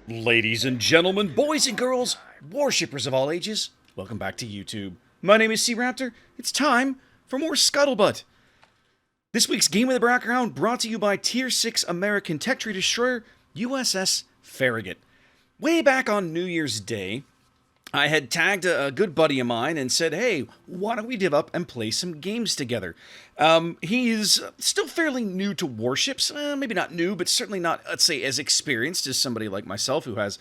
Ladies and gentlemen, boys and girls, warshippers of all ages, welcome back to YouTube. My name is SeaRaptor. It's time for more Scuttlebutt. This week's Game in the Background brought to you by Tier 6 American tech tree destroyer USS Farragut. Way back on New Year's Day, I had tagged a good buddy of mine and said, hey, why don't we div up and play some games together? He's still fairly new to warships. Maybe not new, but certainly not, let's say, as experienced as somebody like myself who has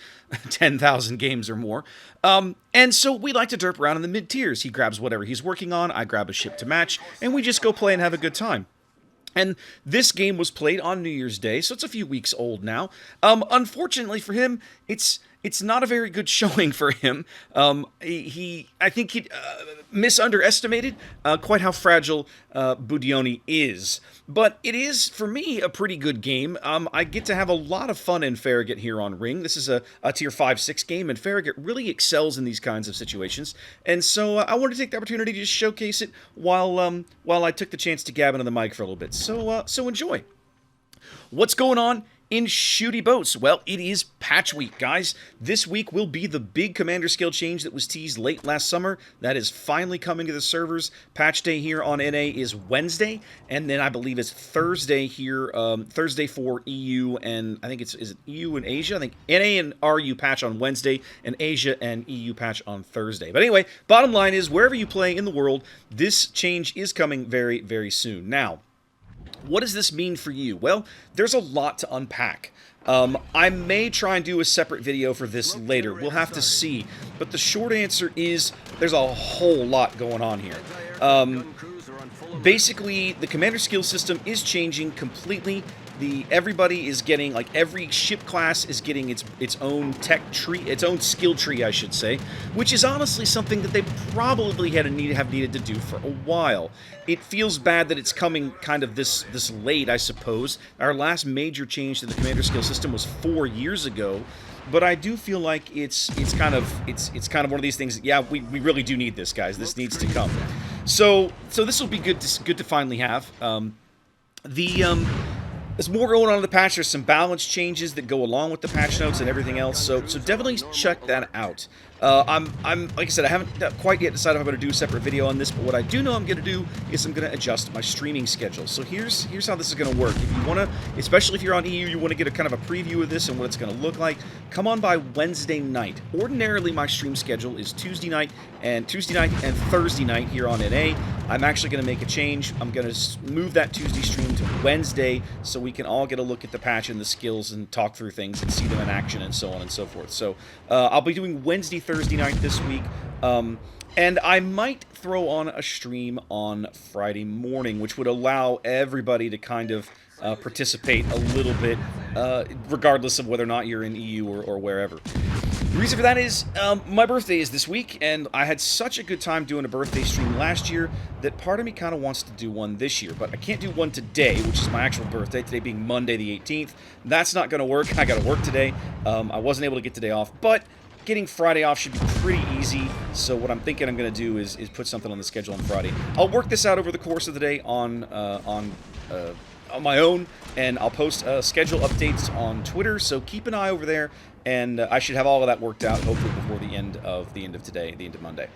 10,000 games or more. And so we like to derp around in the mid-tiers. He grabs whatever he's working on, I grab a ship to match, and we just go play and have a good time. And this game was played on New Year's Day, so it's a few weeks old now. Unfortunately for him, it's not a very good showing for him. I think he misunderestimated quite how fragile Budioni is. But it is, for me, a pretty good game. I get to have a lot of fun in Farragut here on Ring. This is a Tier 5-6 game, and Farragut really excels in these kinds of situations. And so I wanted to take the opportunity to just showcase it while I took the chance to gab into the mic for a little bit. So enjoy. What's going on in shooty boats? Well, it is patch week, guys. This week will be the big commander skill change that was teased late last summer. That is finally coming to the servers. Patch day here on NA is Wednesday, and then I believe it's Thursday here, Thursday for EU, and I think is it EU and Asia? I think NA and RU patch on Wednesday, and Asia and EU patch on Thursday. But anyway, bottom line is, wherever you play in the world, this change is coming very, very soon. Now, what does this mean for you? Well, there's a lot to unpack. I may try and do a separate video for this later. We'll have to see. But the short answer is there's a whole lot going on here. Basically, the commander skill system is changing completely. Everybody is getting, like, every ship class is getting its own tech tree, its own skill tree, I should say, which is honestly something that they probably have needed to do for a while. It feels bad that it's coming kind of this late, I suppose. Our last major change to the commander skill system was 4 years ago, but I do feel like it's kind of one of these things. Yeah, we really do need this, guys. This needs to come. So this will be good to finally have. There's more going on in the patch. There's some balance changes that go along with the patch notes and everything else, so definitely check that out. I'm like I said, I haven't quite yet decided if I'm going to do a separate video on this, but what I do know I'm going to do is I'm going to adjust my streaming schedule. So here's how this is going to work. If you want to, especially if you're on EU, you want to get a kind of a preview of this and what it's going to look like, come on by Wednesday night. Ordinarily, my stream schedule is Tuesday night and Thursday night here on NA. I'm actually going to make a change. I'm going to move that Tuesday stream to Wednesday so we can all get a look at the patch and the skills and talk through things and see them in action and so on and so forth. So I'll be doing Wednesday, Thursday night this week, and I might throw on a stream on Friday morning, which would allow everybody to kind of participate a little bit, regardless of whether or not you're in EU or wherever. The reason for that is my birthday is this week, and I had such a good time doing a birthday stream last year that part of me kind of wants to do one this year, but I can't do one today, which is my actual birthday, today being Monday the 18th. That's not going to work. I got to work today. I wasn't able to get today off, but getting Friday off should be pretty easy, so what I'm thinking I'm going to do is put something on the schedule on Friday. I'll work this out over the course of the day on my own, and I'll post schedule updates on Twitter, so keep an eye over there, and I should have all of that worked out hopefully before the end of today, the end of Monday.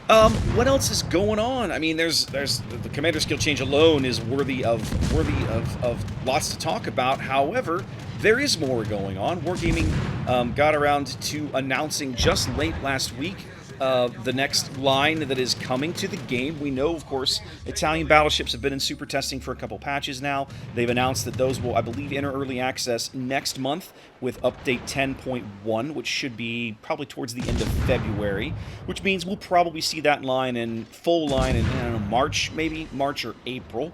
What else is going on? I mean, there's the commander skill change alone is worthy of lots to talk about. However, there is more going on. Wargaming got around to announcing just late last week the next line that is coming to the game. We know, of course, Italian battleships have been in super testing for a couple patches now. They've announced that those will, I believe, enter early access next month with update 10.1, which should be probably towards the end of February, which means we'll probably see that line in full line in, I don't know, March, maybe March or April,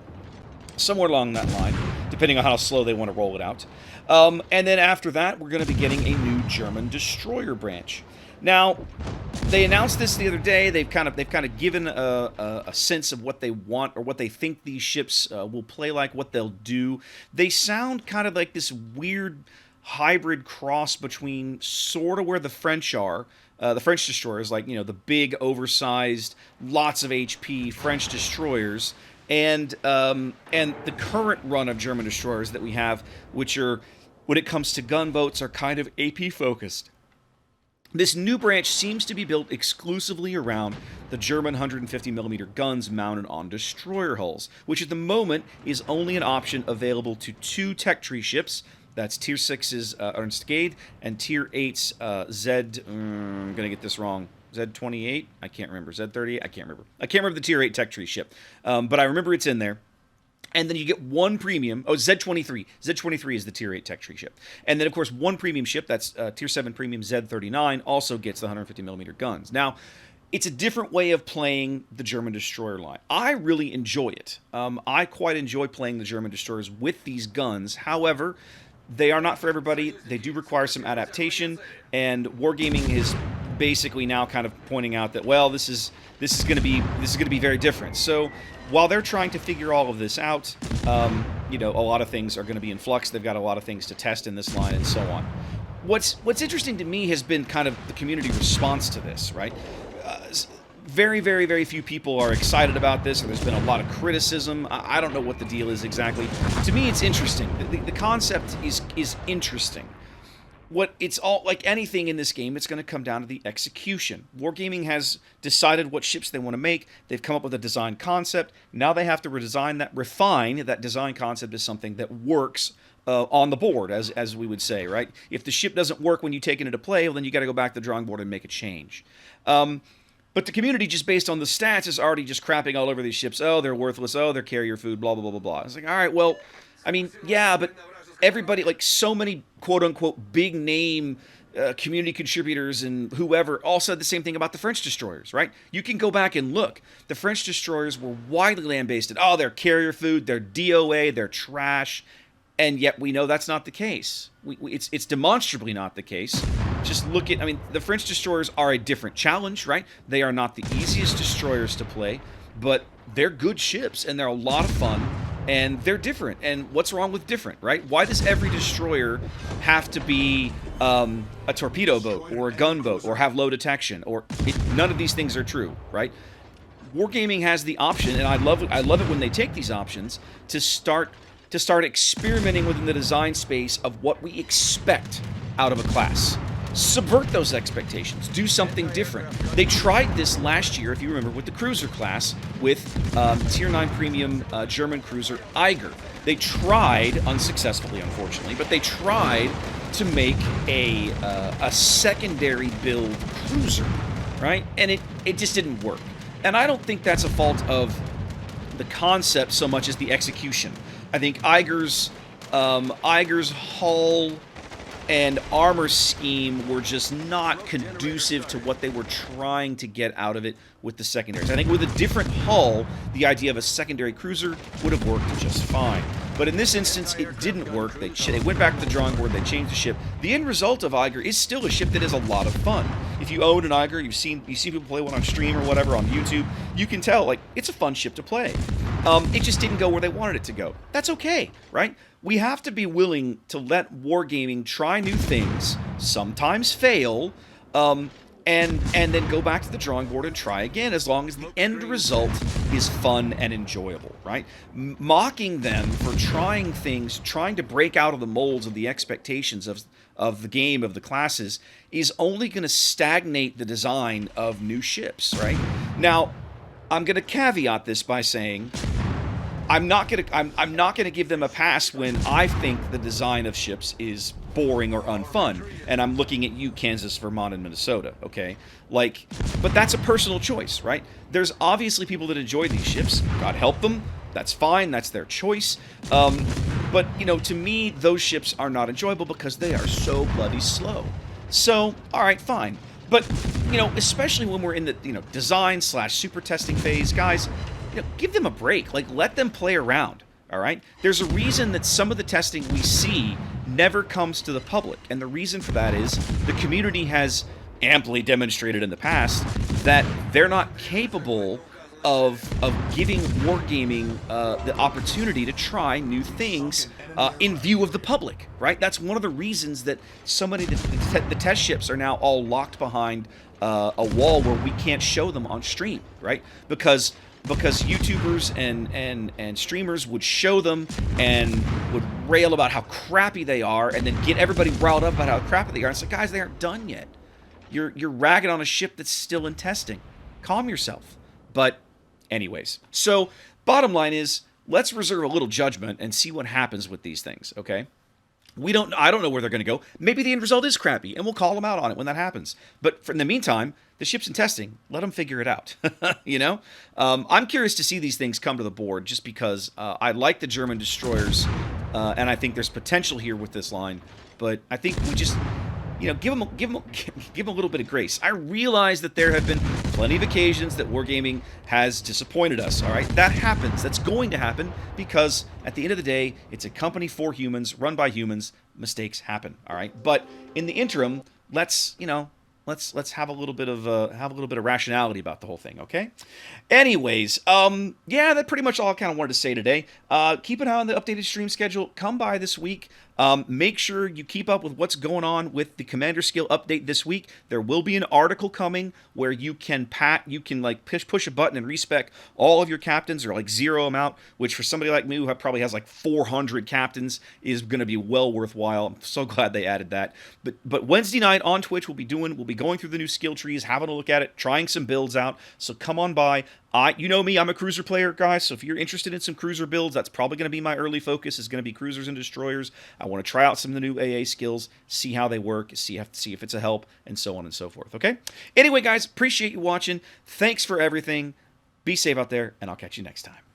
somewhere along that line, depending on how slow they want to roll it out. And then after that, we're going to be getting a new German destroyer branch. Now, they announced this the other day. They've kind of given a sense of what they want or what they think these ships will play like, what they'll do. They sound kind of like this weird hybrid cross between sort of where the French are. The French destroyers, like, you know, the big, oversized, lots of HP French destroyers, and the current run of German destroyers that we have, which are when it comes to gunboats, are kind of AP focused. This new branch seems to be built exclusively around the German 150mm guns mounted on destroyer hulls, which at the moment is only an option available to 2 tech tree ships. That's Tier 6's Ernst Gade and Tier 8's I'm going to get this wrong. Z28? I can't remember. Z38? I can't remember. I can't remember the Tier 8 tech tree ship, but I remember it's in there. And then you get one premium. Oh, Z23. Z23 is the Tier 8 tech tree ship. And then, of course, one premium ship, that's Tier 7 premium Z39, also gets the 150mm guns. Now, it's a different way of playing the German destroyer line. I really enjoy it. I quite enjoy playing the German destroyers with these guns. However, they are not for everybody. They do require some adaptation, and Wargaming is basically now kind of pointing out that, well, this is going to be very different. So while they're trying to figure all of this out, you know, a lot of things are going to be in flux. They've got a lot of things to test in this line and so on. What's interesting to me has been kind of the community response to this, right? Very, very, very few people are excited about this, and there's been a lot of criticism. I don't know what the deal is exactly. To me, it's interesting. The concept is interesting. It's all like anything in this game, it's going to come down to the execution. Wargaming has decided what ships they want to make. They've come up with a design concept. Now they have to refine that design concept as something that works on the board, as we would say, right? If the ship doesn't work when you take it into play, well, then you got to go back to the drawing board and make a change. But the community, just based on the stats, is already just crapping all over these ships. Oh, they're worthless. Oh, they're carrier food, blah, blah, blah, blah, blah. It's like, all right, well, I mean, yeah, but everybody, like so many quote-unquote big-name community contributors and whoever all said the same thing about the French destroyers, right? You can go back and look. The French destroyers were widely lambasted. Oh, they're carrier food, they're DOA, they're trash. And yet we know that's not the case. It's demonstrably not the case. Just look at, I mean, the French destroyers are a different challenge, right? They are not the easiest destroyers to play, but they're good ships, and they're a lot of fun, and they're different. And what's wrong with different, right? Why does every destroyer have to be a torpedo boat or a gunboat or have low detection? None of these things are true, right? Wargaming has the option, and I love it when they take these options to start experimenting within the design space of what we expect out of a class. Subvert those expectations. Do something different. They tried this last year, if you remember, with the cruiser class, with Tier 9 Premium German cruiser Eiger. They tried, unsuccessfully, unfortunately, but they tried to make a secondary build cruiser, right? And it just didn't work. And I don't think that's a fault of the concept so much as the execution. I think Eiger's hull and armor scheme were just not conducive to what they were trying to get out of it with the secondaries. I think with a different hull, the idea of a secondary cruiser would have worked just fine. But in this instance, it didn't work. They went back to the drawing board, they changed the ship. The end result of Eiger is still a ship that is a lot of fun. If you own an Eiger, you see people play one on stream or whatever on YouTube, you can tell, like, it's a fun ship to play. It just didn't go where they wanted it to go. That's okay, right? We have to be willing to let Wargaming try new things, sometimes fail, and then go back to the drawing board and try again, as long as the end result is fun and enjoyable, right? Mocking them for trying things, trying to break out of the molds of the expectations of the game, of the classes, is only going to stagnate the design of new ships, right? Now, I'm going to caveat this by saying I'm not gonna give them a pass when I think the design of ships is boring or unfun, and I'm looking at you, Kansas, Vermont, and Minnesota, okay? Like, but that's a personal choice, right? There's obviously people that enjoy these ships. God help them. That's fine. That's their choice. But, you know, to me, those ships are not enjoyable because they are so bloody slow. So, all right, fine. But, you know, especially when we're in the, you know, design / super testing phase, guys, you know, give them a break. Like, let them play around, all right? There's a reason that some of the testing we see never comes to the public, and the reason for that is the community has amply demonstrated in the past that they're not capable of giving Wargaming the opportunity to try new things in view of the public, right? That's one of the reasons that so many the test ships are now all locked behind a wall where we can't show them on stream, right? Because because YouTubers and streamers would show them and would rail about how crappy they are, and then get everybody riled up about how crappy they are. It's like, guys, they aren't done yet. You're ragging on a ship that's still in testing. Calm yourself. But anyways, so bottom line is, let's reserve a little judgment and see what happens with these things, okay? I don't know where they're going to go. Maybe the end result is crappy, and we'll call them out on it when that happens. But in the meantime, the ship's in testing. Let them figure it out, you know? I'm curious to see these things come to the board, just because I like the German destroyers, and I think there's potential here with this line. But I think we just, you know, give them a little bit of grace. I realize that there have been plenty of occasions that wargaming has disappointed us, all right? That happens. That's going to happen, because at the end of the day, it's a company for humans, run by humans. Mistakes happen, all right? But in the interim, let's have a little bit of rationality about the whole thing, okay? Anyways, yeah, that's pretty much all I kind of wanted to say today. Keep an eye on the updated stream schedule. Come by this week. Make sure you keep up with what's going on with the Commander Skill update this week. There will be an article coming where you can like push a button and respec all of your captains, or like zero them out, which for somebody like me who probably has like 400 captains is going to be well worthwhile. I'm so glad they added that. But Wednesday night on Twitch we'll be going through the new skill trees, having a look at it, trying some builds out. So come on by. You know me, I'm a cruiser player, guys, so if you're interested in some cruiser builds, that's probably going to be my early focus, is going to be cruisers and destroyers. I want to try out some of the new AA skills, see how they work, see if it's a help, and so on and so forth, okay? Anyway, guys, appreciate you watching. Thanks for everything. Be safe out there, and I'll catch you next time.